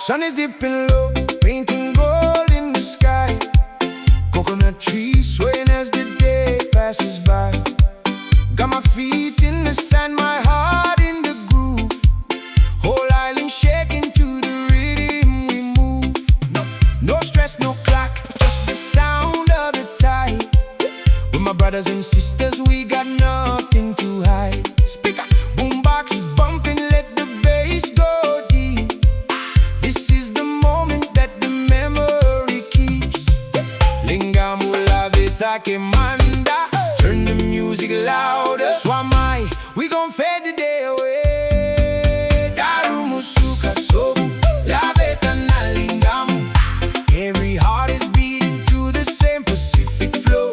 Sun is dipping low, painting gold in the sky. Coconut trees swaying as the day passes by. Got my feet in the sand, my heart in the groove. Whole island shaking to the rhythm we move. No stress, no clock, just the sound of the tide. With my brothers and sisters, we got nothing to hide. Speaker, boombox bumping, let the bass go deep. This is the moment that the memory keeps. Ligamu, Laveta Manda. Turn the music louder. Swamai, we gon' fade the day away. Daru musuka sobu, Laveta Na Ligamu. Every heart is beating to the same Pacific flow.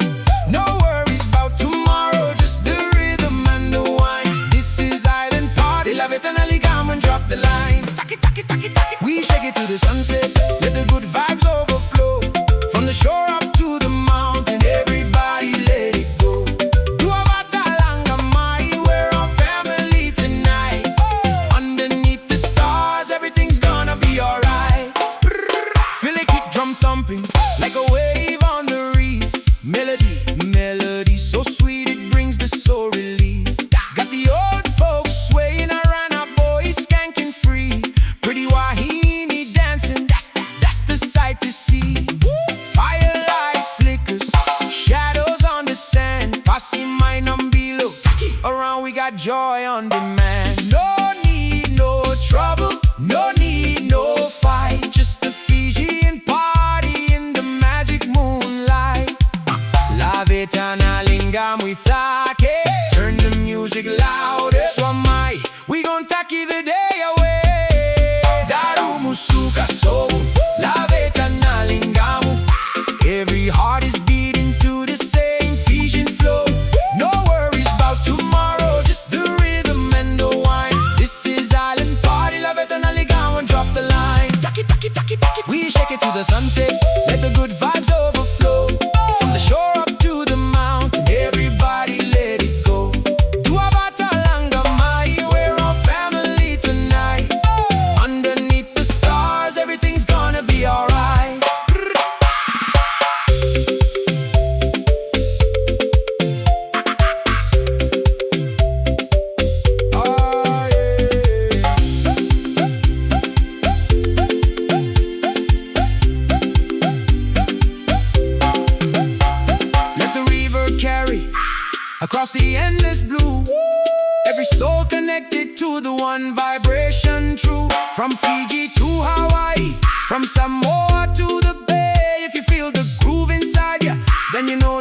No worries about tomorrow, just the rhythm and the wine. This is island party, Laveta Na Ligamu, and drop the line. Taki taki taki taki. We shake it to the sunset, let the good vibes overflow. From the shore up to the mountain, everybody let it go. Laveta Ligamu, we're our family tonight. Underneath the stars, everything's gonna be alright. Feel it kick drum thumping like a wave on the reef. Melody so sweet it brings the soul relief. Got the old folks swaying around, our boys skanking free. Pretty wahini dancing, that's the sight to see. Firelight flickers, shadows on the sand. Passing mine on below, around we got joy on demand. No need, no trouble, no need, no fight. Just a Fijian party in the magic moonlight. Laveta Na Ligamu ithake. Turn the music louder. Swamai, we gon' taki the day away. Daru musuka sobu, Laveta Na Ligamu. Every heart is beating to the same Fijian flow. No worries about tomorrow, just the rhythm and the wine. This is island party, Laveta Na Ligamu, and drop the line. Taki taki taki taki. We shake it to the sunset, let the good vibes overflow. From the shore up to the mountain, everybody let it go. Laveta Ligamu, we're all family tonight. Underneath the stars, everything's gonna be alright. Oh, yeah. Let the river carry across the endless blue. Every soul connected to the one vibration true. From Fiji to Hawaii, from Samoa to the Bay. If you feel the groove inside ya, then you know